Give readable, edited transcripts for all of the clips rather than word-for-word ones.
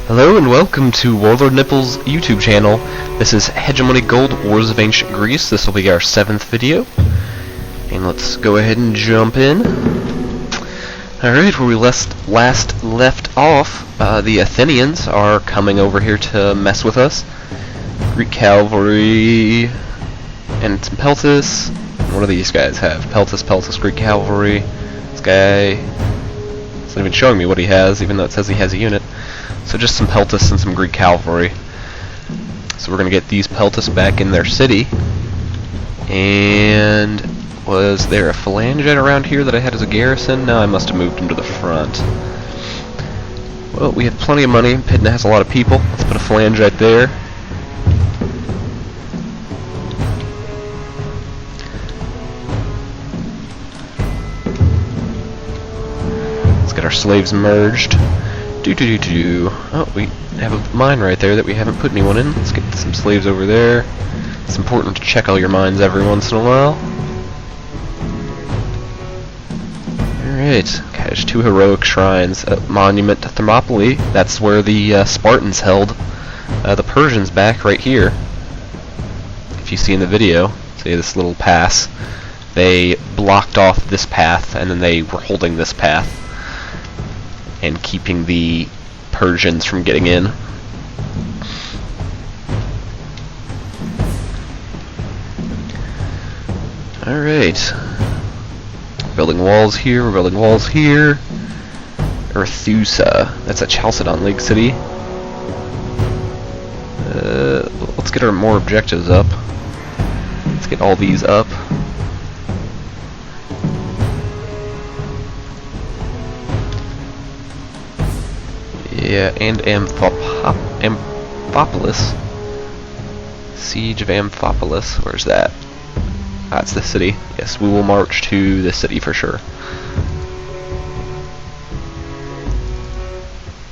Hello and welcome to Warlordnipple's YouTube channel. This is Hegemony Gold Wars of Ancient Greece. This will be our 7th video. And let's go ahead and jump in. Alright, where we last left off, the Athenians are coming over here to mess with us. Greek cavalry and some Peltis. What do these guys have? Peltis, Greek cavalry. This guy is not even showing me what he has, even though it says he has a unit. So just some Peltis and some Greek cavalry. So we're going to get these Peltis back in their city. And was there a phalangite around here that I had as a garrison? No, I must have moved them to the front. Well, we have plenty of money. Pydna has a lot of people. Let's put a phalangite there. Let's get our slaves merged. Oh, we have a mine right there that we haven't put anyone in. Let's get some slaves over there. It's important to check all your mines every once in a while. Alright, okay, there's 2 heroic shrines. A monument to Thermopylae. That's where the Spartans held the Persians back right here. If you see in the video, see this little pass. They blocked off this path, and then they were holding this path and keeping the Persians from getting in. Alright. Building walls here, we're building walls here. Earthusa, that's a Chalcidan League city. Let's get our more objectives up. Let's get all these up. Yeah, and Amphipolis. Siege of Amphipolis. Where's that? That's the city. Yes, we will march to the city for sure.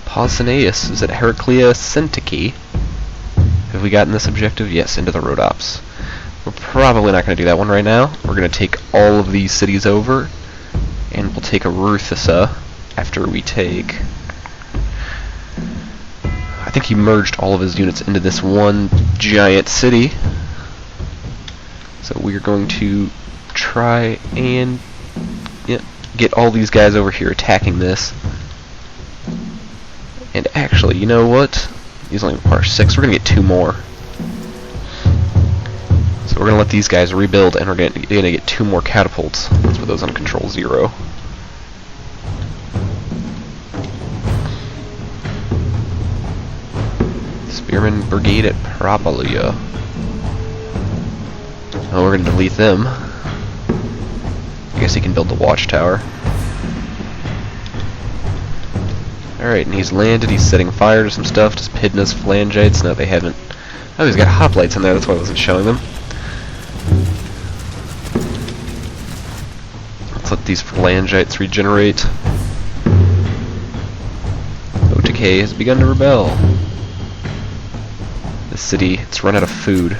Pausanias. Is it Heraclea Syntyche? Have we gotten this objective? Yes, into the Rhodops. We're probably not going to do that one right now. We're going to take all of these cities over, and we'll take Erythusa after we take... I think he merged all of his units into this one giant city. So we're going to try and get all these guys over here attacking this. And actually, you know what? These only require 6. We're going to get 2 more. So we're going to let these guys rebuild, and we're going to get 2 more catapults. Let's put those on control 0. Spearman Brigade at Parabolia. Oh, we're going to delete them. I guess he can build the watchtower. Alright, and he's landed. He's setting fire to some stuff. Just Pydna's phalangites. No, they haven't. Oh, he's got hoplites in there. That's why I wasn't showing them. Let's let these phalangites regenerate. OTK has begun to rebel. The city, it's run out of food.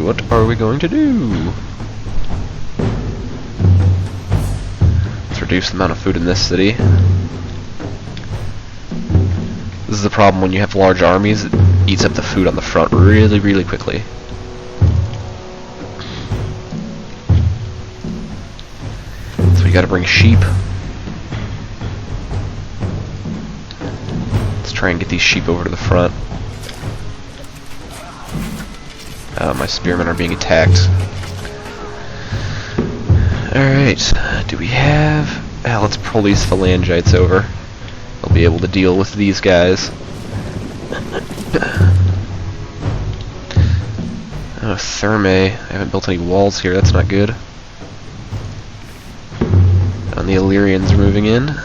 What are we going to do? Let's reduce the amount of food in this city. This is the problem when you have large armies. It eats up the food on the front really, really quickly. So we gotta bring sheep. Try and get these sheep over to the front. My spearmen are being attacked. Alright, do we have... let's pull these phalangites over. They'll be able to deal with these guys. Oh, Thermae. I haven't built any walls here, that's not good. And the Illyrians are moving in.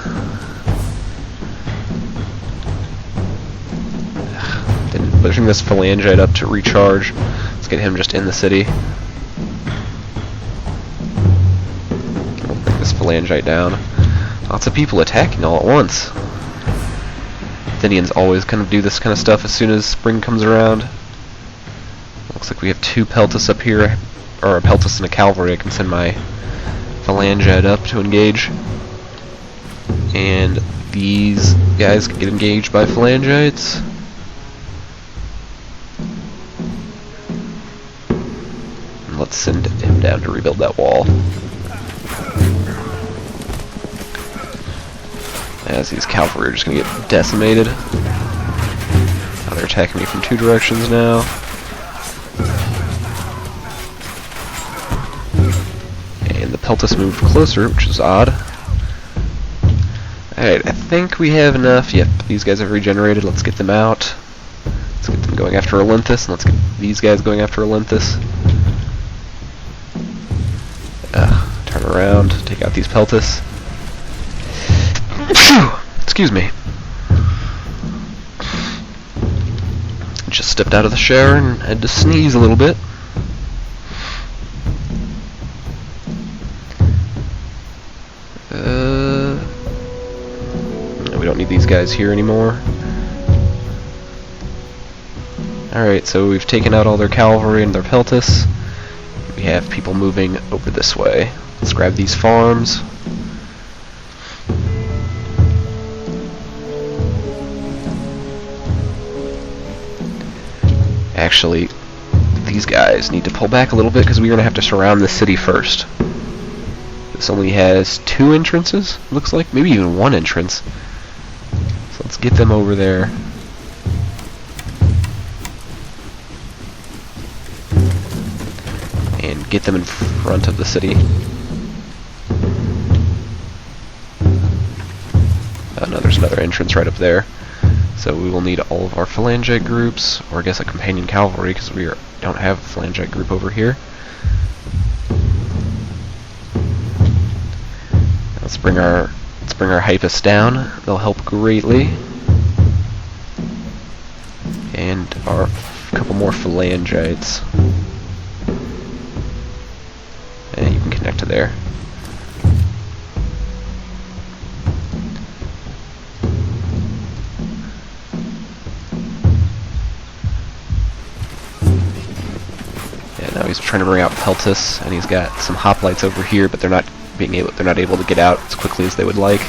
Pushing this phalangite up to recharge. Let's get him just in the city. We'll bring this phalangite down. Lots of people attacking all at once. Athenians always kind of do this kind of stuff as soon as spring comes around. Looks like we have 2 Peltis up here, or a Peltis and a cavalry. I can send my phalangite up to engage. And these guys get engaged by phalangites. And let's send him down to rebuild that wall. As these cavalry are just going to get decimated. Now they're attacking me from two directions now. And the Peltas moved closer, which is odd. Alright, I think we have enough. Yep, these guys have regenerated. Let's get them out. Let's get them going after Olynthes, and let's get these guys going after Olynthes. Turn around, take out these Peltas. Excuse me. Just stepped out of the shower and had to sneeze a little bit. We don't need these guys here anymore. Alright, so we've taken out all their cavalry and their Peltas. We have people moving over this way. Let's grab these farms. Actually, these guys need to pull back a little bit because we're going to have to surround the city first. This only has 2 entrances, looks like. Maybe even 1 entrance. So let's get them over there. And get them in front of the city. Oh no, there's another entrance right up there. So we will need all of our phalangite groups, or I guess a companion cavalry, because we don't have a phalangite group over here. Let's bring our hypas down. They'll help greatly. And our couple more phalangites. And you can connect to there. Now he's trying to bring out Peltas, and he's got some hoplites over here, but they're not able to get out as quickly as they would like.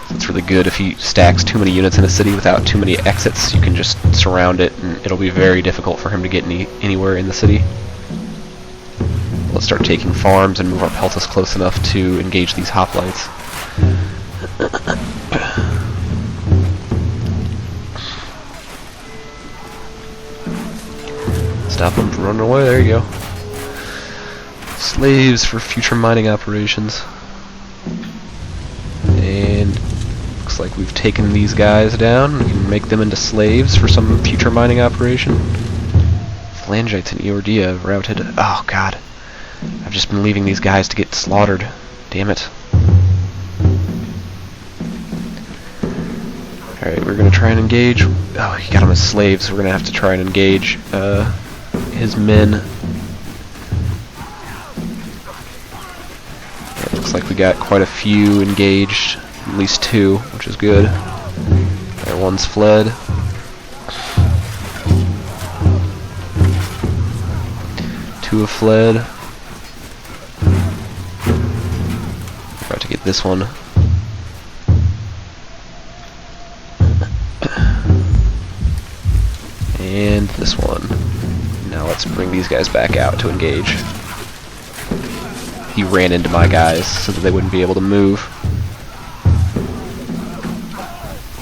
So it's really good if he stacks too many units in a city without too many exits. You can just surround it, and it'll be very difficult for him to get anywhere in the city. Let's start taking farms and move our Peltas close enough to engage these hoplites. Stop them from running away. There you go. Slaves for future mining operations. And looks like we've taken these guys down. We can make them into slaves for some future mining operation. Phalangites and Eordia routed. Oh god. I've just been leaving these guys to get slaughtered. Damn it. Alright, we're gonna try and engage. Oh, he got them as slaves. We're gonna have to try and engage his men. It looks like we got quite a few engaged, at least 2, which is good. There, one's fled. Two have fled. About to get this one. And this one. Now let's bring these guys back out to engage. He ran into my guys so that they wouldn't be able to move.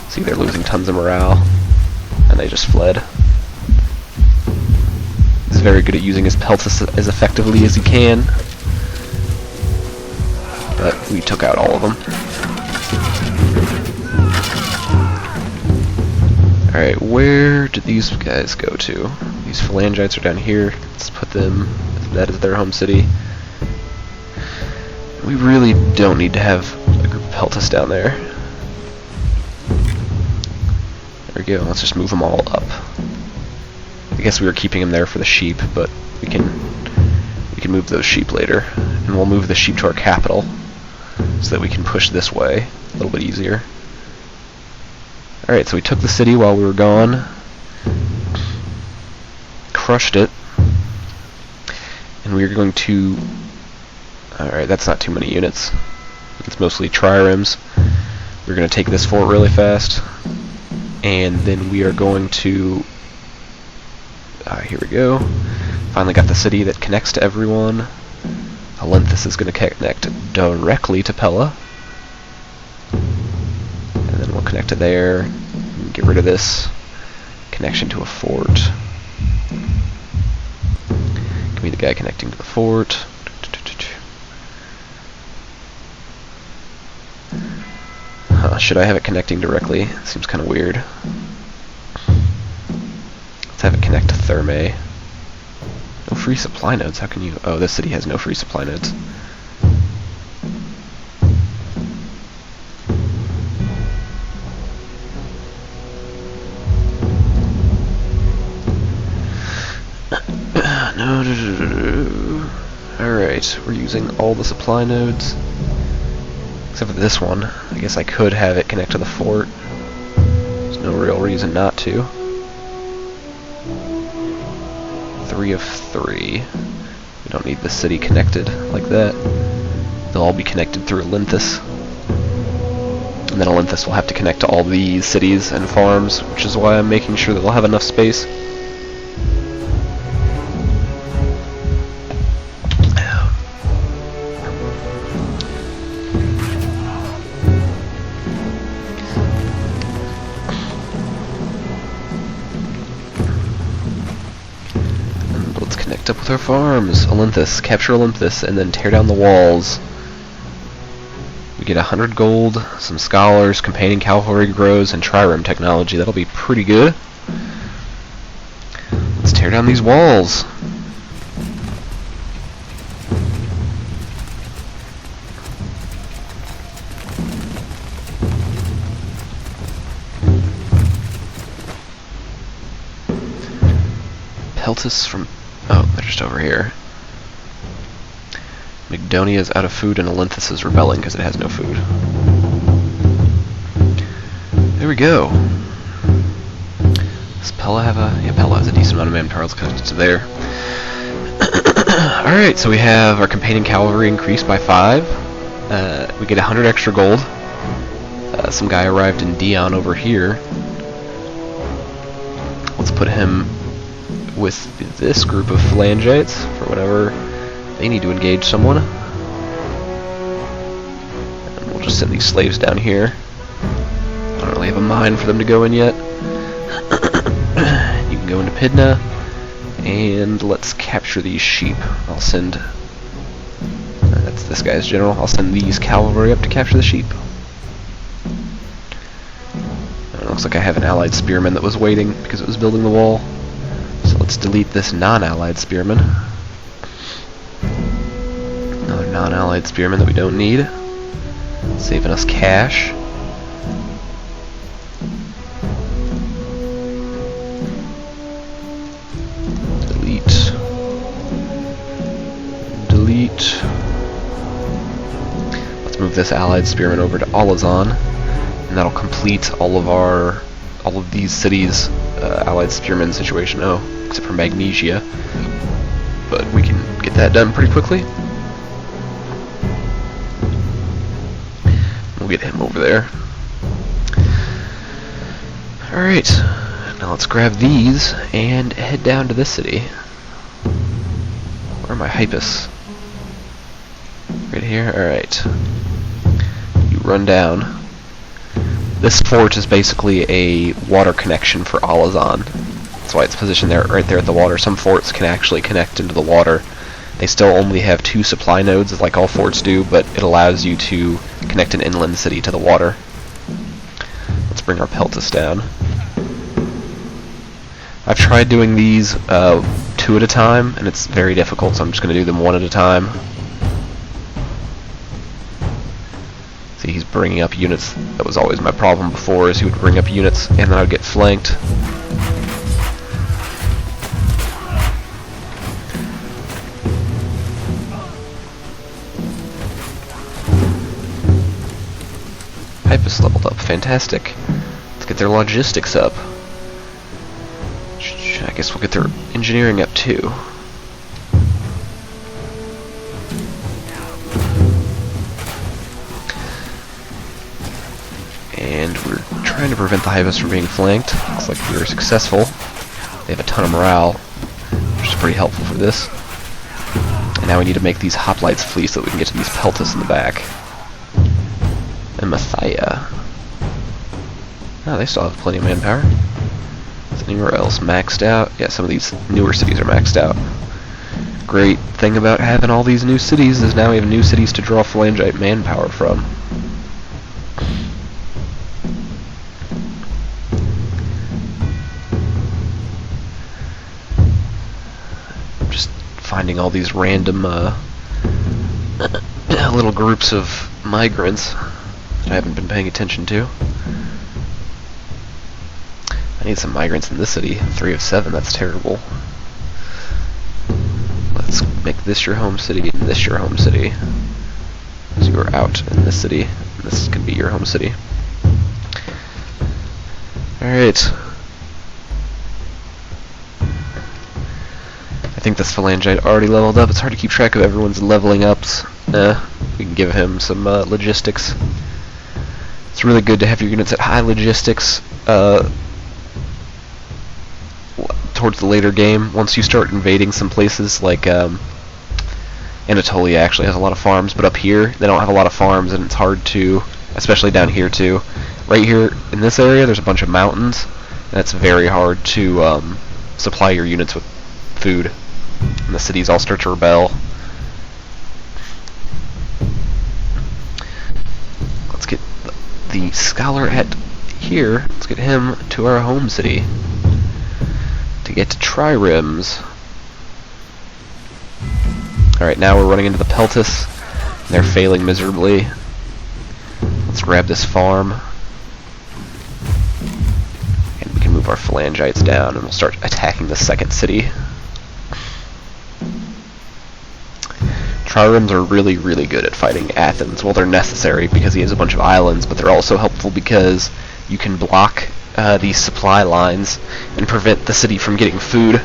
See, they're losing tons of morale. And they just fled. He's very good at using his Peltas as effectively as he can. But we took out all of them. Alright, where did these guys go to? These phalangites are down here. Let's put them, that is their home city. We really don't need to have a group of Peltas down there. There we go, let's just move them all up. I guess we were keeping them there for the sheep, but we can move those sheep later. And we'll move the sheep to our capital, so that we can push this way a little bit easier. Alright, so we took the city while we were gone. Crushed it. And we're going to... Alright, that's not too many units. It's mostly triremes. We're going to take this fort really fast, and then we are going to... here we go. Finally got the city that connects to everyone. Olynthus is going to connect directly to Pella. And then we'll connect to there. And get rid of this connection to a fort. Give me the guy connecting to the fort. Should I have it connecting directly? Seems kind of weird. Let's have it connect to Thermae. No free supply nodes. How can you... Oh, this city has no free supply nodes. No. Alright, we're using all the supply nodes. Except for this one. I guess I could have it connect to the fort. There's no real reason not to. 3 of 3. We don't need the city connected like that. They'll all be connected through Olynthus. And then Olynthus will have to connect to all these cities and farms, which is why I'm making sure that they'll have enough space. Up with our farms. Olynthus. Capture Olynthus and then tear down the walls. We get 100 gold, some scholars, companion cavalry grows, and trireme technology. That'll be pretty good. Let's tear down these walls. Peltus from... Oh, they're just over here. Macedonia is out of food and Olynthus is rebelling because it has no food. There we go. Does Pella have a... Yeah, Pella has a decent amount of manpower. Let's connect it to there. Alright, so we have our companion cavalry increased by 5. We get 100 extra gold. Some guy arrived in Dion over here. Let's put him with this group of phalangites for whenever they need to engage someone. And we'll just send these slaves down here. I don't really have a mine for them to go in yet. You can go into Pydna, and let's capture these sheep. I'll send... that's this guy's general. I'll send these cavalry up to capture the sheep. It looks like I have an allied spearman that was waiting because it was building the wall. So let's delete this non-allied spearman. Another non-allied spearman that we don't need. Saving us cash. Delete. Delete. Let's move this allied spearman over to Alazan, and that'll complete all of these cities' allied spearman situation. Oh, except for Magnesia, but we can get that done pretty quickly. We'll get him over there. Alright, now let's grab these and head down to this city. Where are my hypus? Right here? Alright. You run down. This fort is basically a water connection for Alazan. That's why it's positioned there, right there at the water. Some forts can actually connect into the water. They still only have 2 supply nodes, like all forts do, but it allows you to connect an inland city to the water. Let's bring our Peltus down. I've tried doing these 2 at a time, and it's very difficult, so I'm just going to do them 1 at a time. See, he's bringing up units. That was always my problem before, is he would bring up units, and then I would get flanked. Hypus leveled up. Fantastic. Let's get their logistics up. I guess we'll get their engineering up too. And we're trying to prevent the Hybus from being flanked. Looks like we were successful. They have a ton of morale, which is pretty helpful for this. And now we need to make these hoplites flee so that we can get to these Peltas in the back. And Mathia. Oh, they still have plenty of manpower. Is anywhere else maxed out? Yeah, some of these newer cities are maxed out. Great thing about having all these new cities is now we have new cities to draw phalangite manpower from. Just finding all these random little groups of migrants that I haven't been paying attention to. I need some migrants in this city. 3 of 7, that's terrible. Let's make this your home city and this your home city. So you are out in this city, and this can be your home city. Alright. I think this phalangite already leveled up. It's hard to keep track of everyone's leveling ups. We can give him some logistics. It's really good to have your units at high logistics towards the later game. Once you start invading some places like Anatolia actually has a lot of farms, but up here they don't have a lot of farms, and it's hard to, especially down here too. Right here in this area there's a bunch of mountains, and it's very hard to supply your units with food, and the cities all start to rebel. Let's get the scholar at here. Let's get him to our home city to get to Triremes. Alright, now we're running into the Peltas. They're failing miserably. Let's grab this farm. And we can move our phalangites down and we'll start attacking the second city. Triremes are really, really good at fighting Athens. Well, they're necessary because he has a bunch of islands, but they're also helpful because you can block these supply lines and prevent the city from getting food,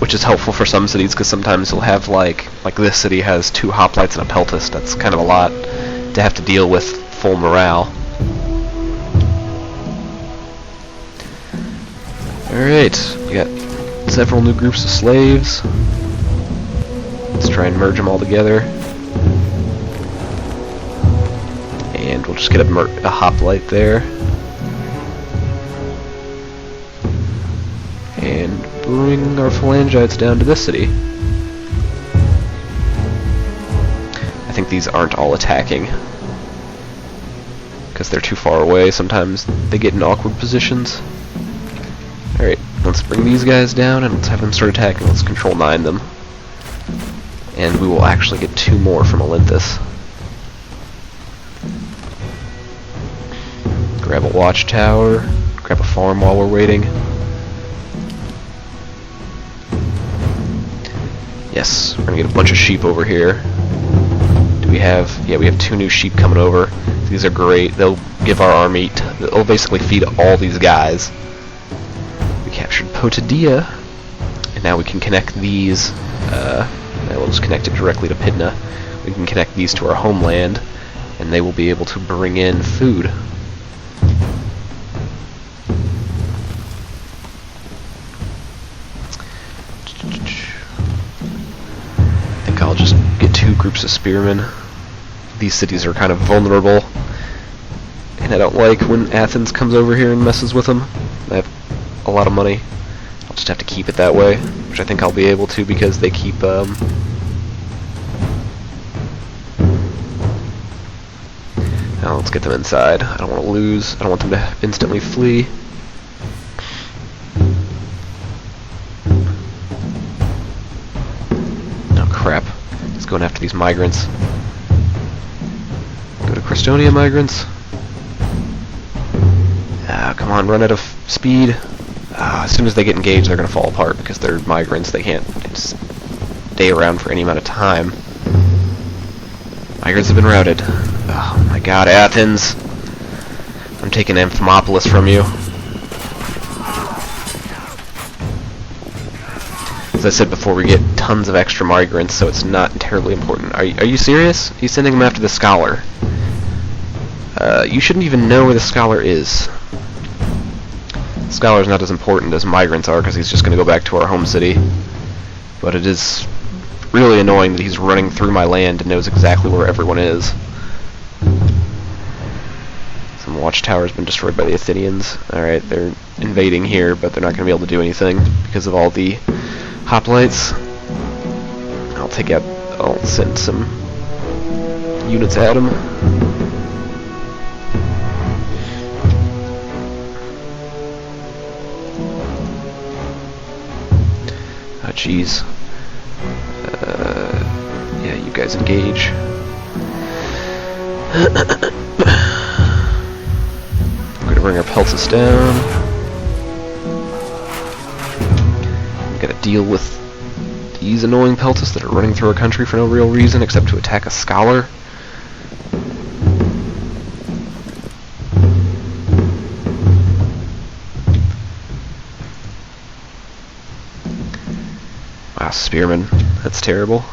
which is helpful for some cities because sometimes you'll have like this city has 2 hoplites and a peltas. That's kind of a lot to have to deal with full morale. Alright, we got several new groups of slaves. Let's try and merge them all together. And we'll just get a hoplite there. And bring our phalangites down to this city. I think these aren't all attacking because they're too far away. Sometimes they get in awkward positions. Alright, let's bring these guys down and let's have them start attacking. Let's control 9 them. And we will actually get 2 more from Olynthus. Grab a watchtower, grab a farm while we're waiting. Yes, we're gonna get a bunch of sheep over here. Do we have, yeah, we have 2 new sheep coming over. These are great. They'll give our army, they'll basically feed all these guys. We captured Potidia, and now we can connect these, we'll just connect it directly to Pydna. We can connect these to our homeland, and they will be able to bring in food. I think I'll just get 2 groups of spearmen. These cities are kind of vulnerable, and I don't like when Athens comes over here and messes with them. I have a lot of money. I'll just have to keep it that way, which I think I'll be able to because they keep now let's get them inside. I don't want to lose. I don't want them to instantly flee. Oh crap. Just going after these migrants. Go to Crestonia, migrants. Come on, run out of speed. As soon as they get engaged, they're going to fall apart because they're migrants. They can't stay around for any amount of time. Migrants have been routed. Oh my god, Athens! I'm taking Amphipolis from you. As I said before, we get tons of extra migrants, so it's not terribly important. Are you serious? He's sending them after the scholar. You shouldn't even know where the scholar is. The scholar's not as important as migrants are, because he's just going to go back to our home city. But it is really annoying that he's running through my land and knows exactly where everyone is. Some watchtower's been destroyed by the Athenians. Alright, they're invading here, but they're not going to be able to do anything because of all the hoplites. I'll send some units at them. Oh, jeez. Yeah, you guys engage. We're gonna bring our pelts down. We gotta deal with these annoying peltas that are running through our country for no real reason except to attack a scholar. Wow, spearmen. That's terrible.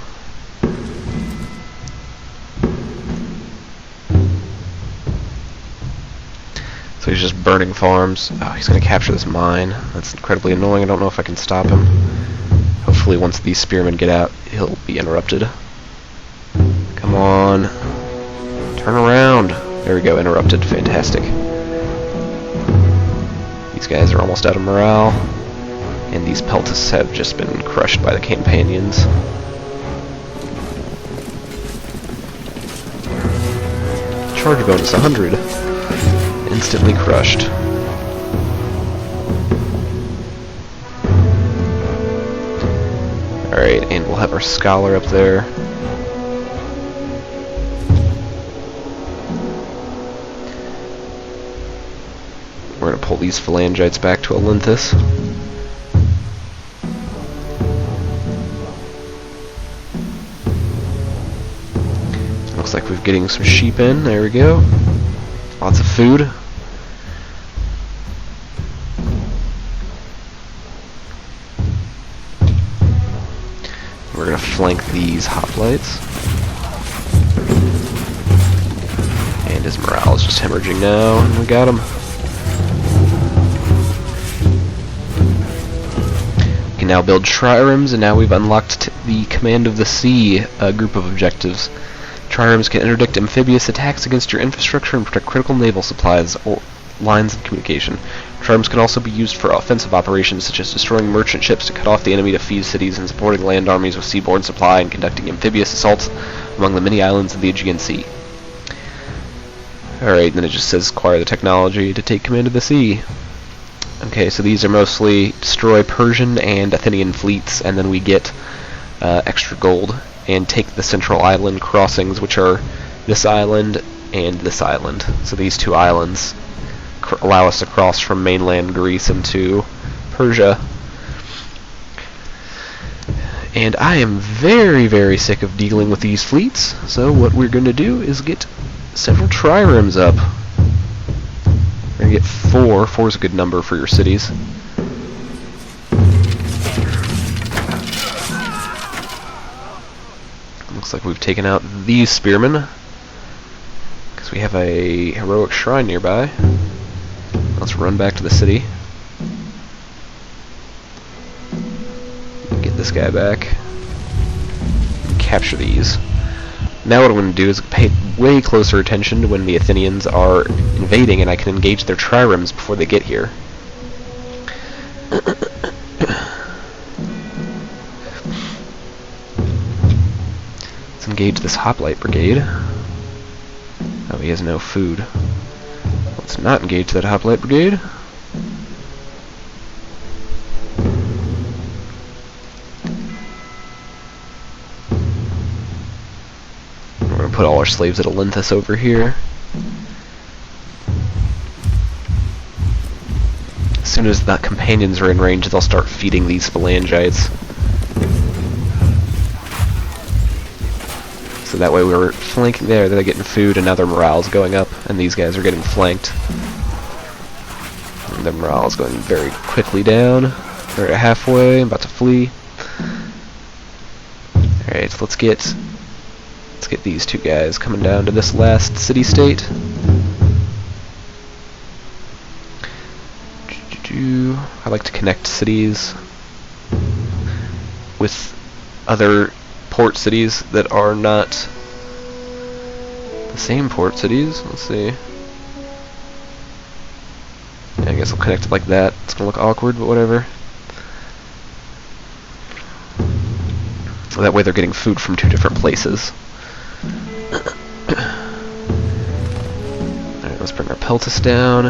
So he's just burning farms. Oh, he's going to capture this mine. That's incredibly annoying. I don't know if I can stop him. Hopefully once these spearmen get out, he'll be interrupted. Come on. Turn around. There we go, interrupted. Fantastic. These guys are almost out of morale. And these peltas have just been crushed by the Campanians. Charge bonus 100. Instantly crushed. Alright, and we'll have our scholar up there. We're going to pull these phalangites back to Olynthus. Looks like we're getting some sheep in. There we go. Lots of food. We're going to flank these hoplites. And his morale is just hemorrhaging now, and we got him. We can now build triremes, and now we've unlocked the Command of the Sea group of objectives. Triremes can interdict amphibious attacks against your infrastructure and protect critical naval supplies or lines of communication. Triremes can also be used for offensive operations such as destroying merchant ships to cut off the enemy to feed cities and supporting land armies with seaborne supply and conducting amphibious assaults among the many islands of the Aegean Sea. Alright, then it just says acquire the technology to take command of the sea. Okay, so these are mostly destroy Persian and Athenian fleets, and then we get extra gold and take the central island crossings, which are this island and this island. So these two islands allow us to cross from mainland Greece into Persia. And I am very, very sick of dealing with these fleets, so what we're going to do is get several triremes up. We're going to get 4. 4 is a good number for your cities. Looks like we've taken out these spearmen, because we have a heroic shrine nearby. Let's run back to the city. Get this guy back. Capture these. Now what I'm going to do is pay way closer attention to when the Athenians are invading, and I can engage their triremes before they get here. Engage this hoplite brigade. Oh, he has no food. Let's not engage that hoplite brigade. We're going to put all our slaves at Olynthus over here. As soon as the companions are in range, they'll start feeding these phalangites. So that way we were flanking there, they're getting food, and now their morale's going up, and these guys are getting flanked. And their morale's going very quickly down. They're at halfway, about to flee. Alright, so let's get these two guys coming down to this last city-state. I like to connect cities with other port cities that are not the same port cities. Let's see. Yeah, I guess I'll connect it like that. It's gonna look awkward, but whatever. That way they're getting food from two different places. Alright, let's bring our Peltis down.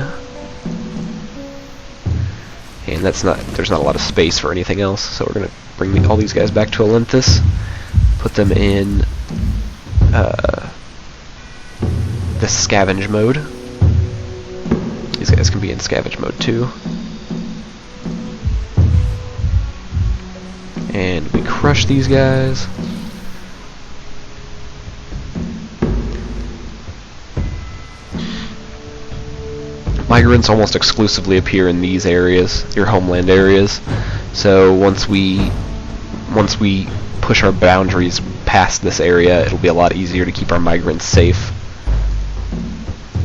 And there's not a lot of space for anything else, so we're gonna bring all these guys back to Olympus, put them in the scavenge mode. These guys can be in scavenge mode too. And we crush these guys. Migrants almost exclusively appear in these areas, your homeland areas. So once we push our boundaries past this area, it'll be a lot easier to keep our migrants safe.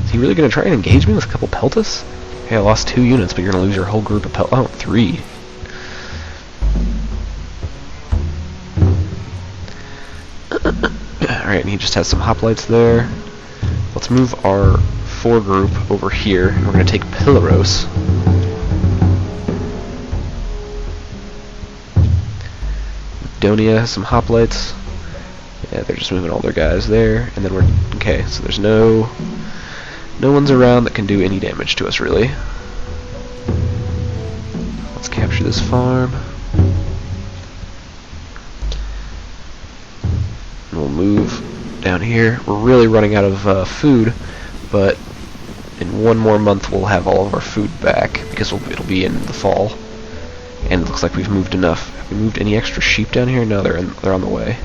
Is he really going to try and engage me with a couple Peltis? Okay, I lost 2 units, but you're going to lose your whole group of Peltis. Oh, 3. Alright, and he just has some hoplites there. Let's move our foregroup over here, and we're going to take Pilaros. Macedonia has some hoplites. Yeah, they're just moving all their guys there, and then we're okay. So there's no one's around that can do any damage to us, really. Let's capture this farm. And we'll move down here. We're really running out of food, but in 1 more month we'll have all of our food back because it'll be in the fall. And it looks like we've moved enough. Have we moved any extra sheep down here? No, they're on the way.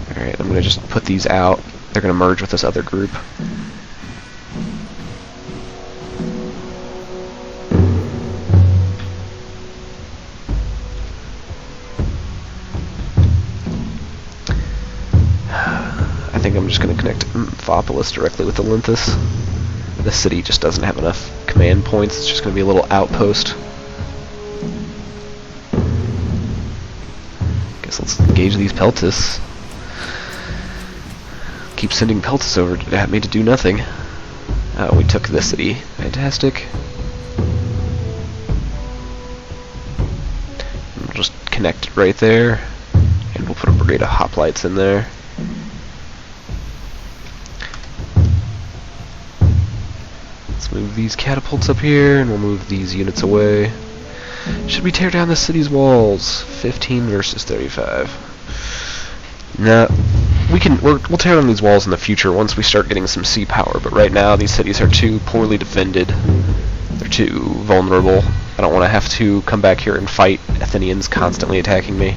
Alright, I'm going to just put these out. They're going to merge with this other group. I think I'm just going to connect Phopolis directly with Olympus. This city just doesn't have enough command points. It's just going to be a little outpost. Guess let's engage these Peltis. Keep sending Peltis over at me to do nothing. Oh, we took this city. Fantastic. And we'll just connect it right there. And we'll put a brigade of hoplites in there. Let's move these catapults up here, and we'll move these units away. Should we tear down the city's walls? 15 versus 35. No, we'll tear down these walls in the future once we start getting some sea power, but right now these cities are too poorly defended. They're too vulnerable. I don't want to have to come back here and fight Athenians constantly attacking me.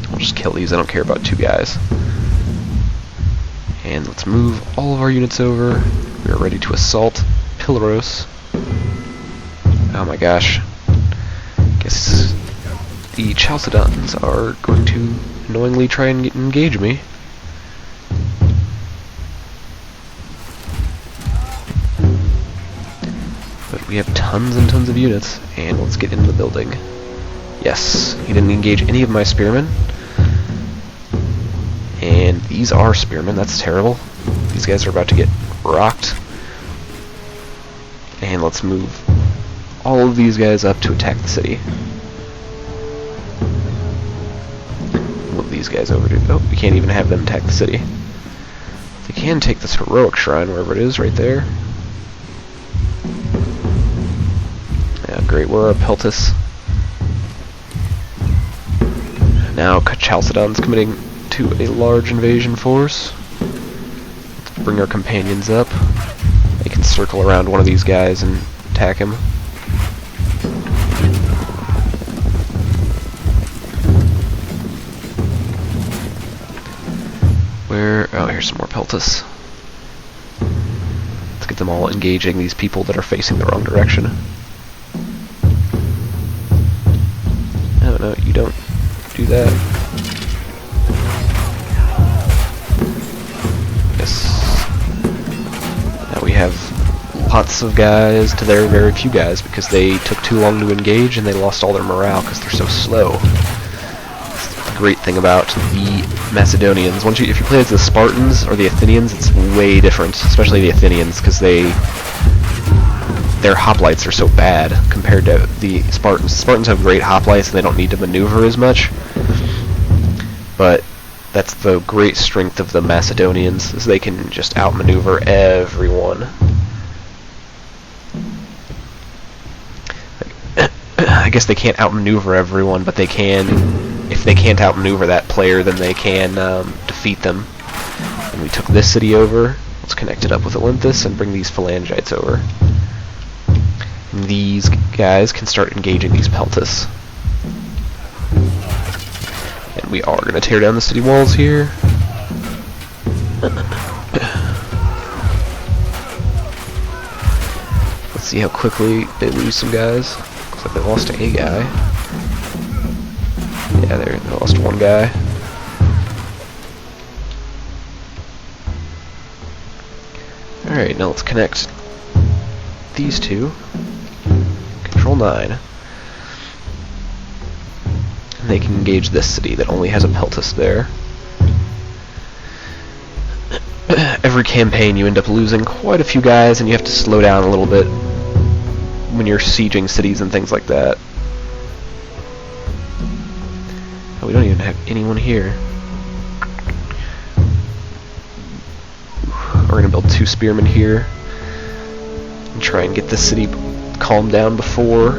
I'll just kill these. I don't care about 2 guys. And let's move all of our units over. We are ready to assault Pilaros. Oh my gosh. Guess the Chalcidans are going to annoyingly try and engage me. But we have tons and tons of units, and let's get into the building. Yes, he didn't engage any of my spearmen. And these are spearmen, that's terrible. These guys are about to get rocked. And let's move all of these guys up to attack the city. Move these guys over to... Oh, we can't even have them attack the city. They can take this heroic shrine, wherever it is, right there. Yeah, great, we're a Peltis. Now Chalcidan's committing to a large invasion force. Let's bring our companions up. They can circle around one of these guys and attack him. Where? Oh, here's some more Peltis. Let's get them all engaging these people that are facing the wrong direction. No, you don't do that. lots of guys to their very few guys because they took too long to engage and they lost all their morale because they're so slow. That's the great thing about the Macedonians. If you play as the Spartans or the Athenians, it's way different, especially the Athenians, because their hoplites are so bad compared to the Spartans. The Spartans have great hoplites and they don't need to maneuver as much, but that's the great strength of the Macedonians, is they can just outmaneuver everyone. I guess they can't outmaneuver everyone, but they can. If they can't outmaneuver that player, then they can defeat them. And we took this city over. Let's connect it up with Olympus and bring these phalangites over. And these guys can start engaging these peltas. And we are going to tear down the city walls here. Let's see how quickly they lose some guys. Looks like they lost a guy. Yeah, they lost one guy. Alright, now let's connect these two. Control 9. And they can engage this city that only has a peltas there. Every campaign you end up losing quite a few guys, and you have to slow down a little bit when you're sieging cities and things like that. Oh, we don't even have anyone here. We're gonna build 2 spearmen here and try and get this city calmed down before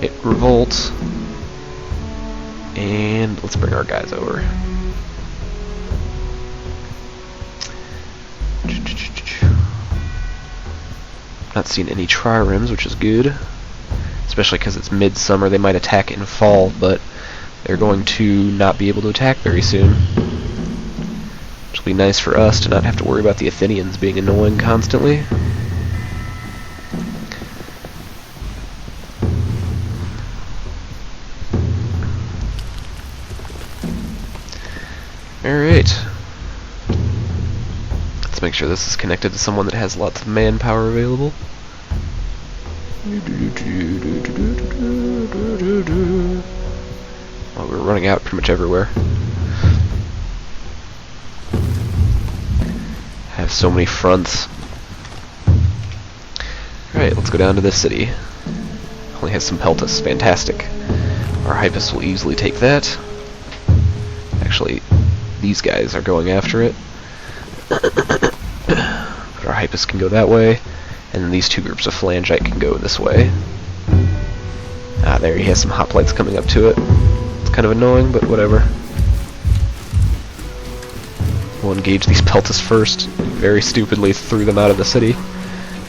it revolts. And let's bring our guys over. Not seeing any triremes, which is good, especially because it's midsummer. They might attack in fall, but they're going to not be able to attack very soon. Which will be nice for us to not have to worry about the Athenians being annoying constantly. Alright. Let's make sure this is connected to someone that has lots of manpower available. Well, we're running out pretty much everywhere. I have so many fronts. Alright, let's go down to this city. Only has some peltas. Fantastic. Our Hypus will easily take that. Actually, these guys are going after it. But our Hypus can go that way, and then these 2 groups of phalangite can go this way. Ah, there, he has some hoplites coming up to it. It's kind of annoying, but whatever. We'll engage these peltas first. Very stupidly threw them out of the city.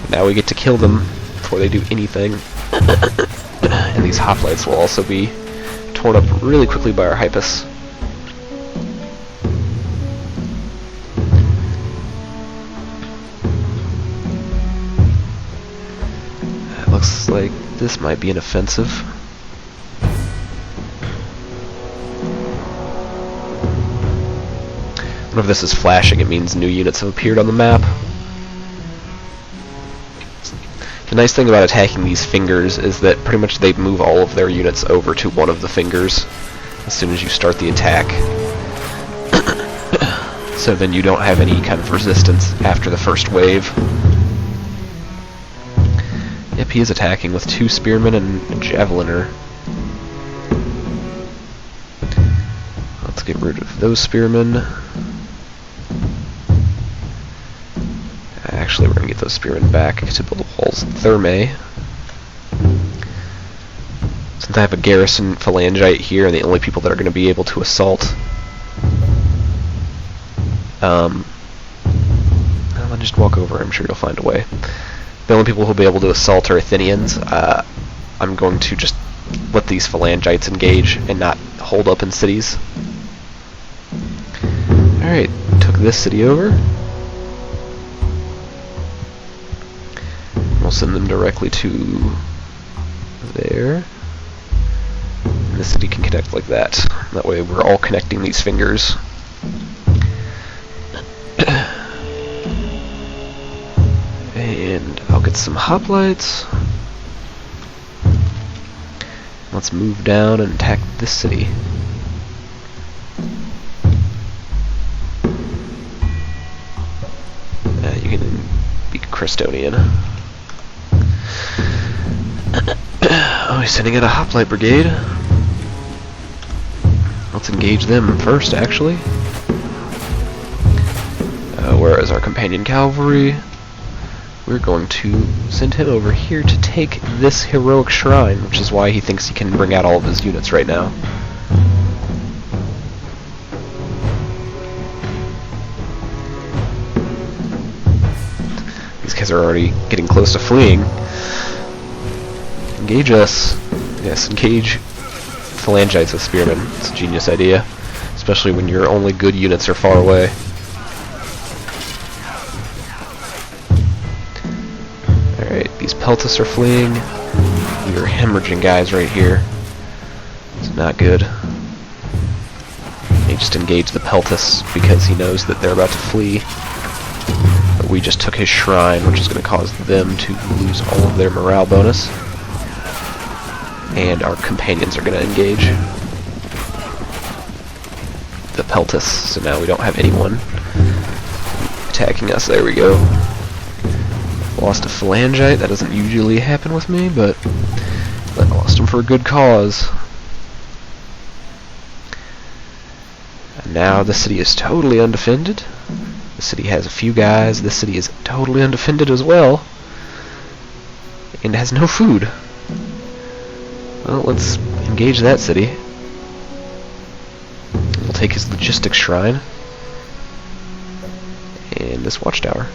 Now we get to kill them before they do anything. And these hoplites will also be torn up really quickly by our Hypus. Looks like this might be an offensive. Whenever this is flashing, it means new units have appeared on the map. The nice thing about attacking these fingers is that pretty much they move all of their units over to one of the fingers as soon as you start the attack. So then you don't have any kind of resistance after the first wave. Yep, he is attacking with 2 spearmen and a javeliner. Let's get rid of those spearmen. Actually, we're going to get those spearmen back to build the walls in Thermae. Since I have a garrison phalangite here, and the only people that are going to be able to assault... I'll just walk over, I'm sure you'll find a way. The only people who will be able to assault are Athenians. I'm going to just let these phalangites engage and not hold up in cities. Alright, took this city over. We'll send them directly to there. And the city can connect like that. That way we're all connecting these fingers. And And I'll get some hoplites. Let's move down and attack this city. You can be Crestonian. Oh, he's sending out a hoplite brigade. Let's engage them first, actually. Where is our companion cavalry? We're going to send him over here to take this heroic shrine, which is why he thinks he can bring out all of his units right now. These guys are already getting close to fleeing. Engage us. Yes, engage phalangites with spearmen. It's a genius idea, especially when your only good units are far away. Alright, these peltas are fleeing. We are hemorrhaging guys right here. It's not good. He just engaged the peltas because he knows that they're about to flee. But we just took his shrine, which is going to cause them to lose all of their morale bonus. And our companions are going to engage the peltas, so now we don't have anyone attacking us. There we go. Lost a phalangite. That doesn't usually happen with me, but I lost him for a good cause. And now the city is totally undefended. The city has a few guys. This city is totally undefended as well, and has no food. Well, let's engage that city. We'll take his logistics shrine and this watchtower.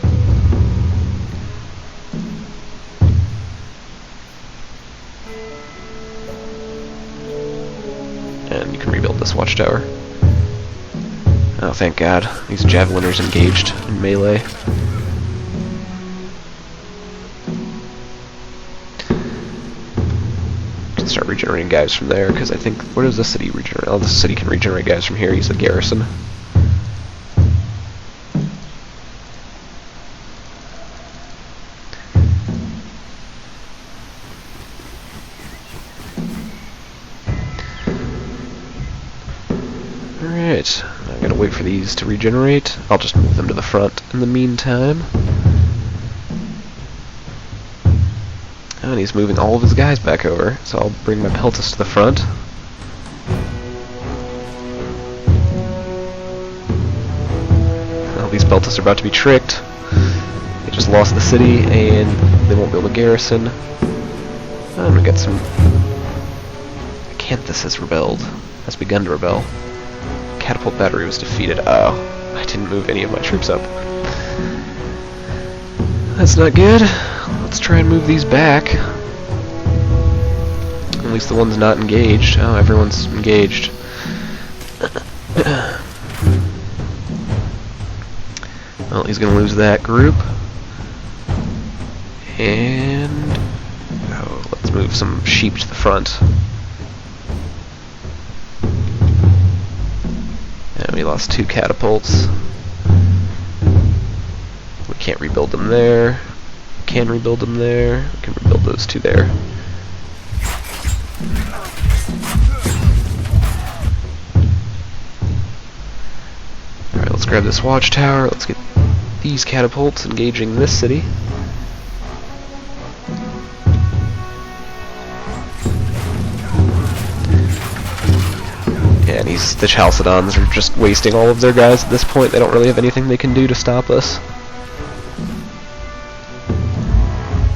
And you can rebuild this watchtower. Oh, thank God. These javeliners engaged in melee. Start regenerating guys from there, because I think, where does the city regenerate? Oh, the city can regenerate guys from here. He's a garrison. Alright, I'm gonna wait for these to regenerate. I'll just move them to the front in the meantime. And he's moving all of his guys back over, so I'll bring my peltas to the front. Well, these peltas are about to be tricked. They just lost the city, and they won't build a garrison. I'm gonna get some... Acanthus has rebelled. Has begun to rebel. Catapult battery was defeated. Oh, I didn't move any of my troops up. That's not good. Let's try and move these back. At least the one's not engaged. Oh, everyone's engaged. Well, he's gonna lose that group. And... oh, let's move some sheep to the front. And we lost 2 catapults. We can't rebuild them there. Can rebuild them there. We can rebuild those 2 there. Alright, let's grab this watchtower. Let's get these catapults engaging this city. Yeah, and the Chalcidans are just wasting all of their guys at this point. They don't really have anything they can do to stop us.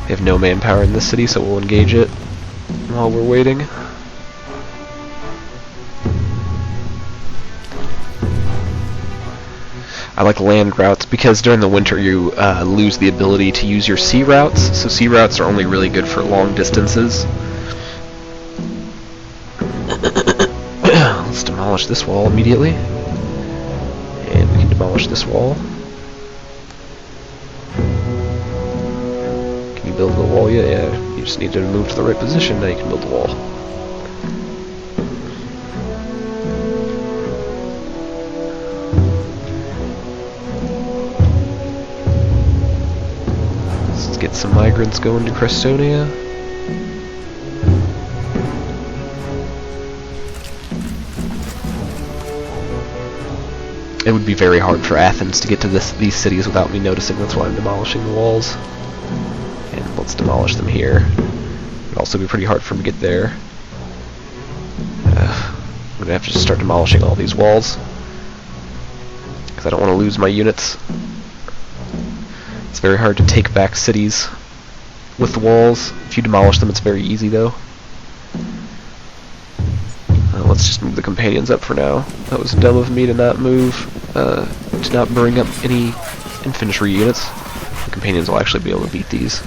We have no manpower in this city, so we'll engage it while we're waiting. I like land routes because during the winter you lose the ability to use your sea routes, so sea routes are only really good for long distances. Let's demolish this wall immediately. And we can demolish this wall. Build the wall yet? Yeah, you just need to move to the right position, now you can build the wall. get some migrants going to Crestonia. It would be very hard for Athens to get to these cities without me noticing. That's why I'm demolishing the walls. And let's demolish them here. It would also be pretty hard for them to get there. I'm going to have to just start demolishing all these walls, because I don't want to lose my units. It's very hard to take back cities with the walls. If you demolish them, it's very easy though. Let's just move the companions up for now. That was dumb of me to not to not bring up any infantry units. The companions will actually be able to beat these.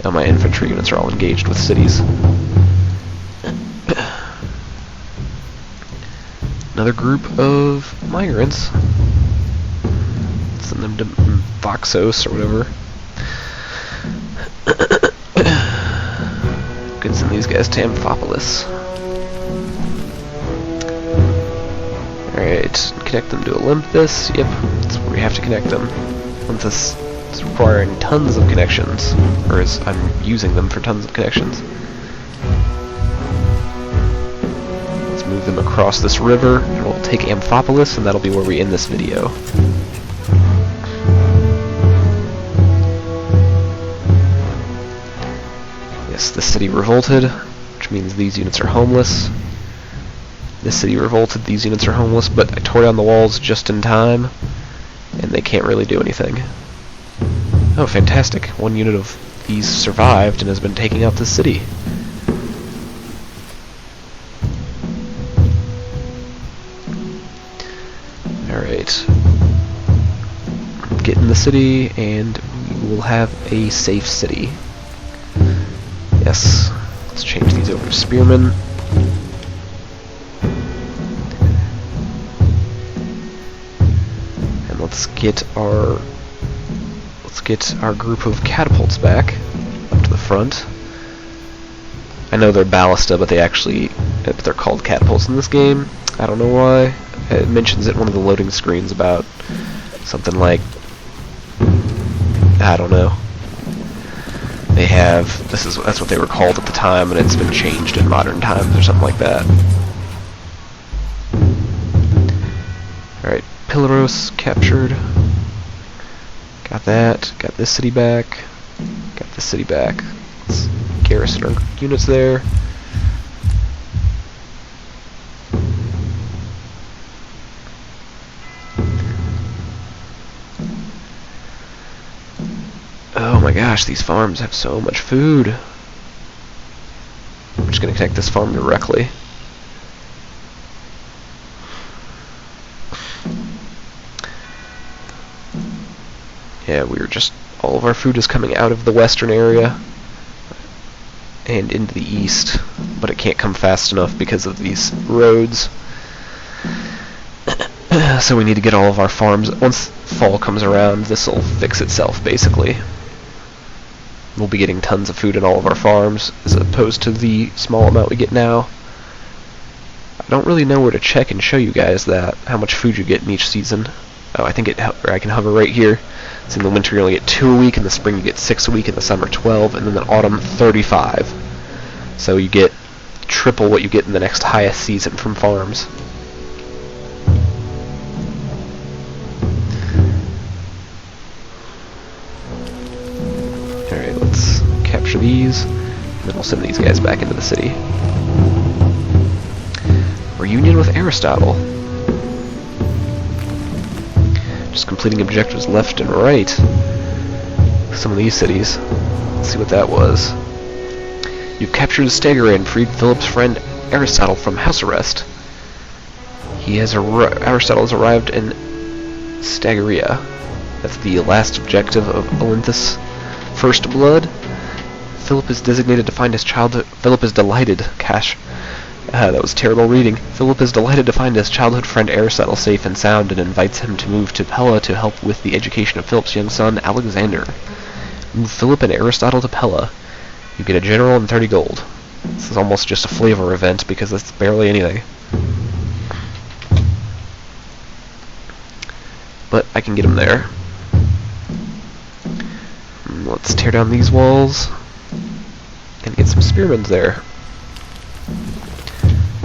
Now my infantry units are all engaged with cities. Another group of migrants. Send them to Voxos or whatever. Could send these guys to Amphipolis. Alright, connect them to Olympus. Yep, that's where we have to connect them. Olympus is requiring tons of connections, or I'm using them for tons of connections. Let's move them across this river, and we'll take Amphipolis, and that'll be where we end this video. Yes, the city revolted, which means these units are homeless. This city revolted, these units are homeless, but I tore down the walls just in time, and they can't really do anything. Oh, fantastic. One unit of these survived and has been taking out the city. Alright. Get in the city, and we will have a safe city. Yes. Let's change these over to spearmen. Let's get our group of catapults back up to the front. I know they're ballista, but they're called catapults in this game. I don't know why. It mentions it in one of the loading screens about something like, I don't know. That's what they were called at the time, and it's been changed in modern times or something like that. Alright, Pilaros captured. Got that. Got this city back. Got this city back. Let's garrison our units there. Oh my gosh, these farms have so much food. I'm just going to connect this farm directly. Yeah, all of our food is coming out of the western area and into the east, but it can't come fast enough because of these roads. So we need to get all of our farms. Once fall comes around, this will fix itself, basically. We'll be getting tons of food in all of our farms, as opposed to the small amount we get now. I don't really know where to check and show you guys how much food you get in each season. Oh, I think I can hover right here. So in the winter you only get 2 a week, in the spring you get 6 a week, in the summer 12, and then in the autumn 35. So you get triple what you get in the next highest season from farms. Alright, let's capture these, and then we'll send these guys back into the city. Reunion with Aristotle. Just completing objectives left and right. Some of these cities. Let's see what that was. You've captured Stagira and freed Philip's friend Aristotle from house arrest. Aristotle has arrived in Stagira. That's the last objective of Olympus' First Blood. Philip is designated to find his childhood. Philip is delighted. Gosh. That was terrible reading. Philip is delighted to find his childhood friend Aristotle safe and sound, and invites him to move to Pella to help with the education of Philip's young son, Alexander. Move Philip and Aristotle to Pella. You get a general and 30 gold. This is almost just a flavor event, because it's barely anything. But I can get him there. Let's tear down these walls and get some spearmen there.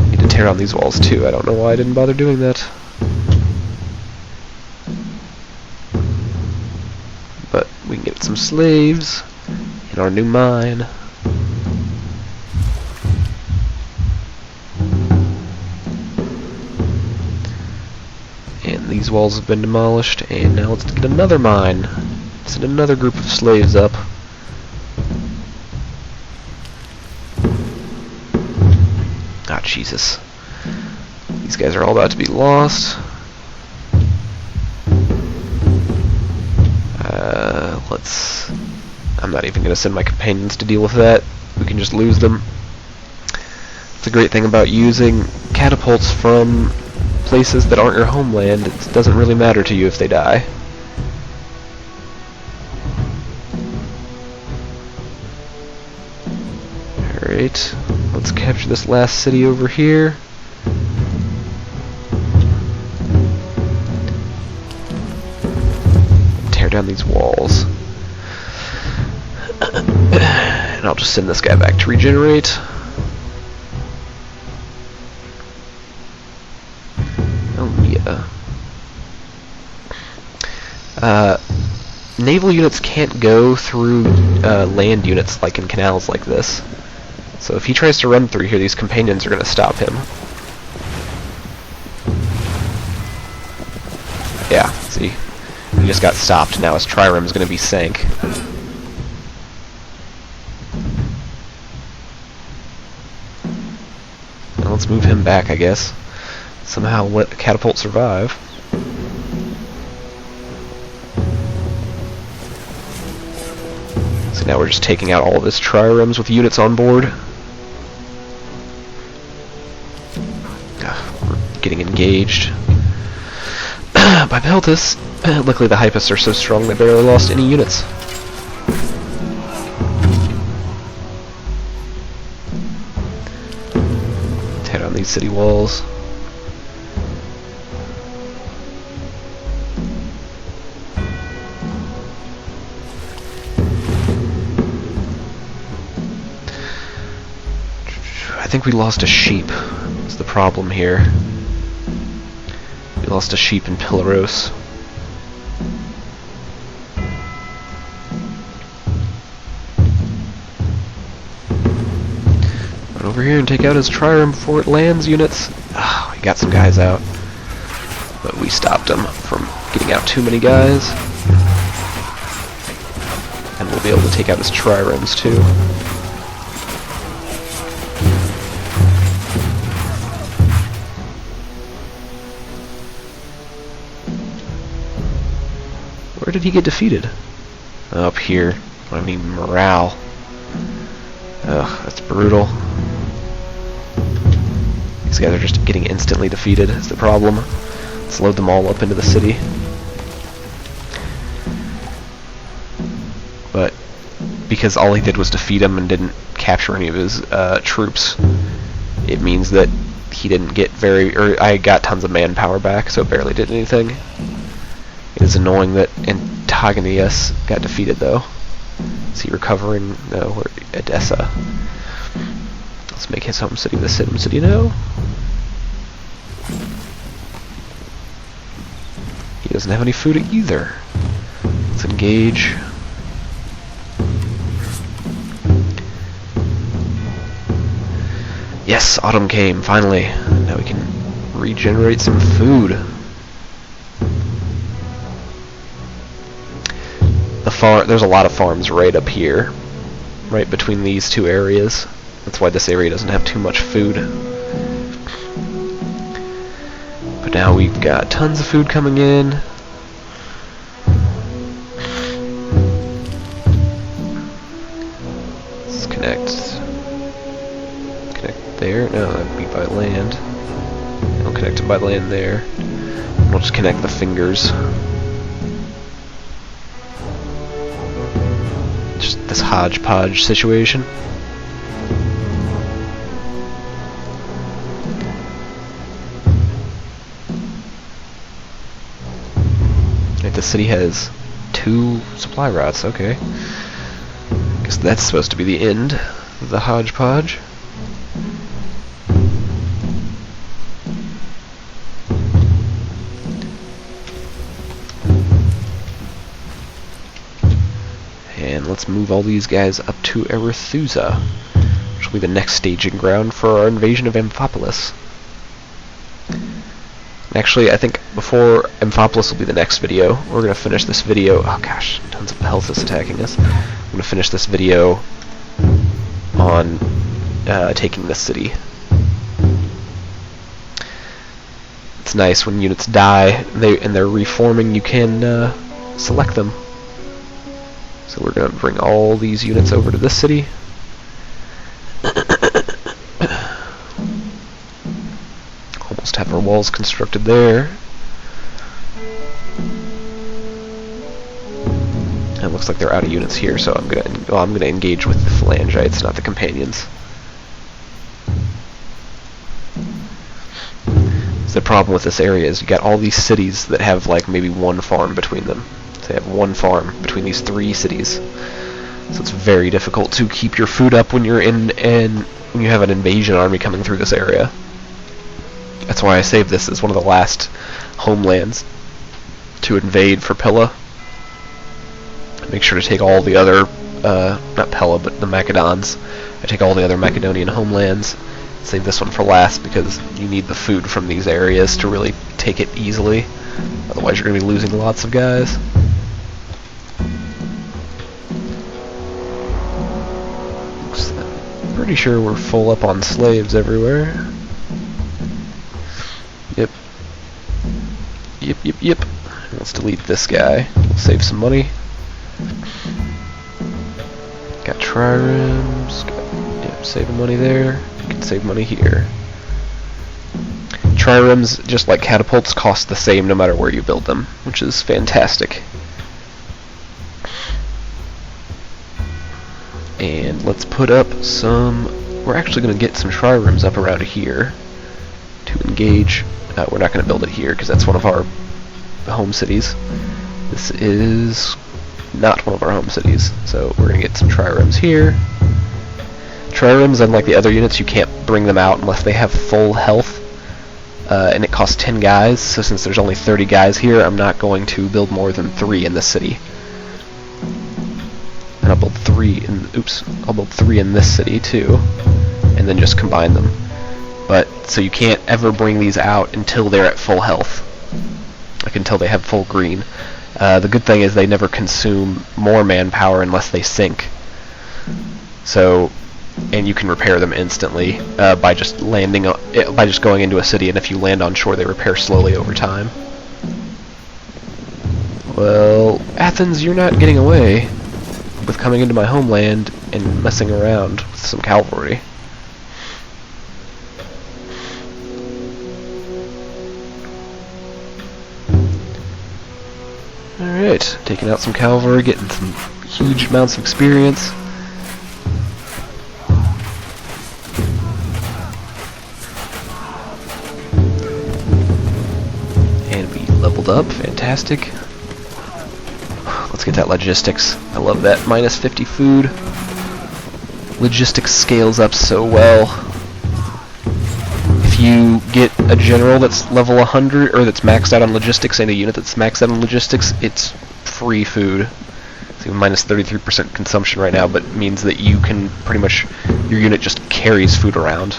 Need to tear down these walls too. I don't know why I didn't bother doing that. But we can get some slaves in our new mine. And these walls have been demolished, and now let's get another mine. Send another group of slaves up. Ah, Jesus. These guys are all about to be lost. I'm not even going to send my companions to deal with that. We can just lose them. It's a great thing about using catapults from places that aren't your homeland. It doesn't really matter to you if they die. Alright, let's capture this last city over here. Tear down these walls. And I'll just send this guy back to regenerate. Oh, yeah. Naval units can't go through land units like in canals like this. So if he tries to run through here, these companions are going to stop him. Yeah, see? He just got stopped. Now his trireme is going to be sank. Now let's move him back, I guess. Somehow let the catapult survive. So now we're just taking out all of his triremes with units on board. We're getting engaged by Peltis. Luckily the Hypists are so strong they barely lost any units. Tear down these city walls. I think we lost a sheep. That's the problem here. We lost a sheep in Pilaros. Run over here and take out his trireme before it lands units. Ah, we got some guys out. But we stopped him from getting out too many guys. And we'll be able to take out his triremes too. Where did he get defeated? Up here. I mean morale. Ugh, that's brutal. These guys are just getting instantly defeated is the problem. Let's load them all up into the city. But because all he did was defeat him and didn't capture any of his troops, it means that he didn't get I got tons of manpower back, so it barely did anything. It is annoying that Antagonius got defeated, though. Is he recovering? No, or Edessa. Let's make his home city the Sim City now. He doesn't have any food either. Let's engage. Yes, autumn came, finally. Now we can regenerate some food. There's a lot of farms right up here, right between these two areas. That's why this area doesn't have too much food. But now we've got tons of food coming in. Let's connect there. No, that'd be by land. I'll connect it by land there. We'll just connect the fingers. Just this hodgepodge situation. Right, the city has 2 supply routes, okay. Guess that's supposed to be the end of the hodgepodge. And let's move all these guys up to Arethusa, which will be the next staging ground for our invasion of Amphipolis. Actually, I think before Amphipolis will be the next video. We're going to finish this video. Oh gosh, tons of health is attacking us. I'm going to finish this video on taking this city. It's nice when units die and they're reforming, you can select them. So we're going to bring all these units over to this city. Almost have our walls constructed there. It looks like they're out of units here, so I'm gonna engage with the phalangites, not the companions. So the problem with this area is you got all these cities that have like maybe one farm between them. So they have one farm between these 3 cities. So it's very difficult to keep your food up when you're when you have an invasion army coming through this area. That's why I saved this as one of the last homelands to invade for Pilla. Make sure to take all the other, not Pella, but the Macedons. I take all the other Macedonian homelands. Save this one for last because you need the food from these areas to really take it easily. Otherwise you're going to be losing lots of guys. I'm pretty sure we're full up on slaves everywhere. Yep. Yep. Let's delete this guy. We'll save some money. Got triremes. Yep, saving money there. You can save money here. Triremes, just like catapults, cost the same no matter where you build them, which is fantastic. And let's put up some... We're actually going to get some triremes up around here to engage. We're not going to build it here because that's one of our home cities. This is not one of our home cities, so we're going to get some triremes here. Triremes, unlike the other units, you can't bring them out unless they have full health, and it costs 10 guys, so since there's only 30 guys here, I'm not going to build more than 3 in this city. And I'll build 3 in this city too, and then just combine them. But, so you can't ever bring these out until they're at full health. Like until they have full green. The good thing is they never consume more manpower unless they sink. So, and you can repair them instantly by just going into a city, and if you land on shore they repair slowly over time. Well, Athens, you're not getting away with coming into my homeland and messing around with some cavalry. Alright, taking out some cavalry, getting some huge amounts of experience. And we leveled up, fantastic. Let's get that logistics. I love that. Minus 50 food. Logistics scales up so well. If you get a general that's level 100, or that's maxed out on logistics, and a unit that's maxed out on logistics, it's free food. So minus 33% consumption right now, but means that you can pretty much, your unit just carries food around,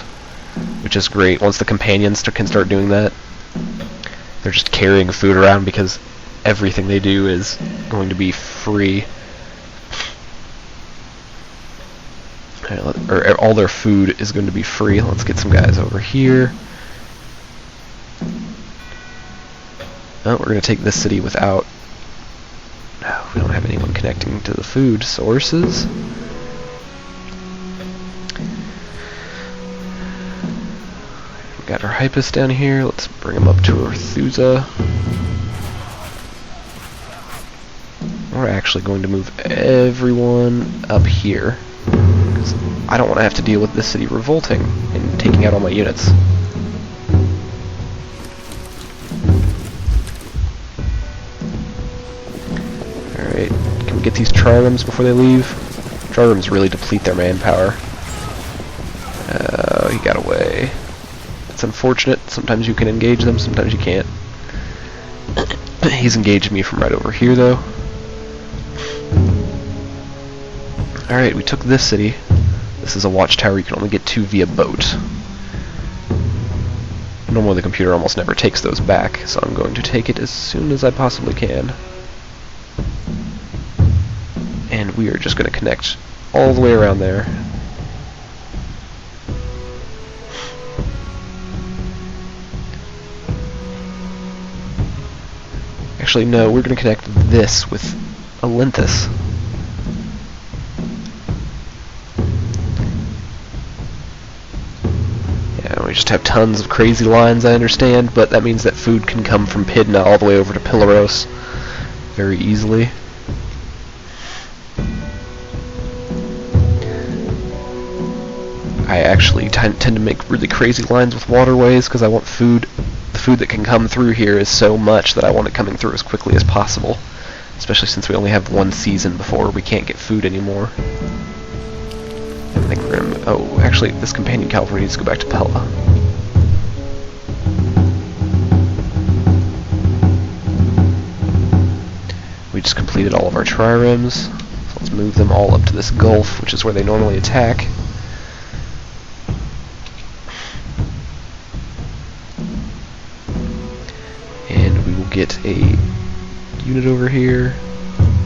which is great. Once the companions can start doing that, they're just carrying food around because everything they do is going to be free. Or all their food is going to be free. Let's get some guys over here. Oh, we're going to take this city without... No, we don't have anyone connecting to the food sources. We got our Hypus down here. Let's bring him up to Arethusa. We're actually going to move everyone up here. I don't want to have to deal with this city revolting and taking out all my units. Alright, can we get these triremes before they leave? Trial rooms really deplete their manpower. He got away. It's unfortunate. Sometimes you can engage them, sometimes you can't. He's engaged me from right over here, though. Alright, we took this city. This is a watchtower you can only get to via boat. Normally the computer almost never takes those back, so I'm going to take it as soon as I possibly can. And we are just going to connect all the way around there. Actually, no, we're going to connect this with Olynthus. We just have tons of crazy lines, I understand, but that means that food can come from Pydna all the way over to Pilaros very easily. I actually tend to make really crazy lines with waterways because I want food. The food that can come through here is so much that I want it coming through as quickly as possible, especially since we only have one season before we can't get food anymore. I think we're gonna... Oh, actually, this companion cavalry needs to go back to Pella. We just completed all of our triremes, so let's move them all up to this gulf, which is where they normally attack. And we will get a unit over here.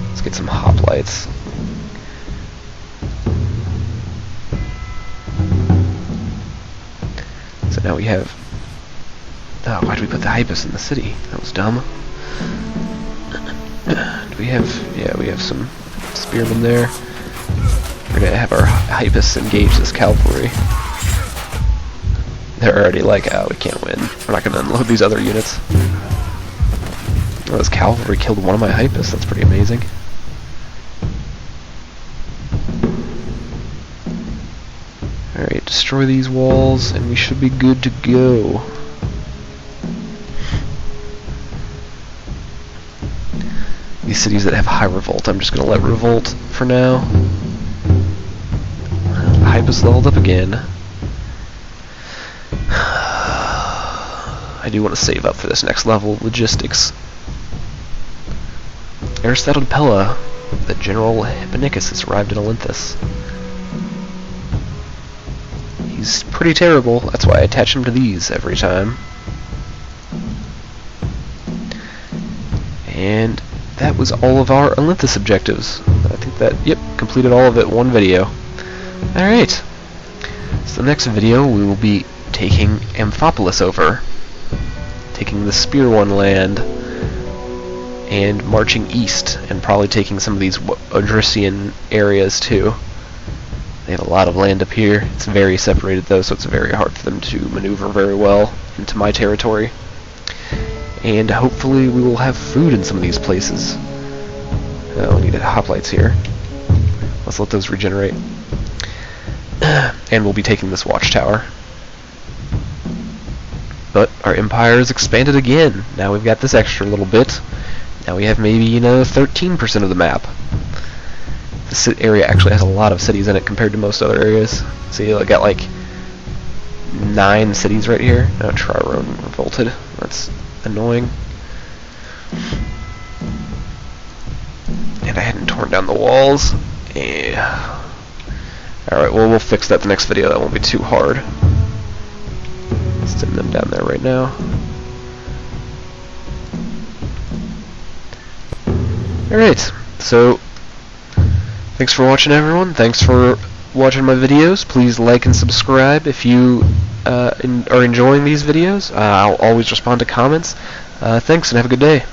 Let's get some hoplites. Now we have... Oh, why did we put the Hypus in the city? That was dumb. Do we have... Yeah, we have some spearmen there. We're gonna have our Hypus engage this cavalry. They're already like, oh, we can't win. We're not gonna unload these other units. Oh, this cavalry killed one of my Hypus. That's pretty amazing. Alright, destroy these walls, and we should be good to go. These cities that have high revolt, I'm just going to let revolt for now. Hypus leveled up again. I do want to save up for this next level, logistics. Aristotle Pella, the General Hipponicus has arrived in Olynthus. He's pretty terrible, that's why I attach him to these every time. And that was all of our Olynthus objectives. I think that, yep, completed all of it in one video. Alright, so the next video we will be taking Amphipolis over. Taking the Spear One land, and marching east, and probably taking some of these Odrysian areas too. They have a lot of land up here. It's very separated though, so it's very hard for them to maneuver very well into my territory. And hopefully we will have food in some of these places. Oh, we need hoplites here. Let's let those regenerate. And we'll be taking this watchtower. But our empire is expanded again. Now we've got this extra little bit. Now we have maybe, 13% of the map. This area actually has a lot of cities in it compared to most other areas. See, I got like 9 cities right here. Oh, Trirone revolted. That's annoying. And I hadn't torn down the walls. Yeah. Alright, well, we'll fix that the next video. That won't be too hard. Let's send them down there right now. Alright, so thanks for watching, everyone. Thanks for watching my videos. Please like and subscribe if you are enjoying these videos. I'll always respond to comments. Thanks, and have a good day.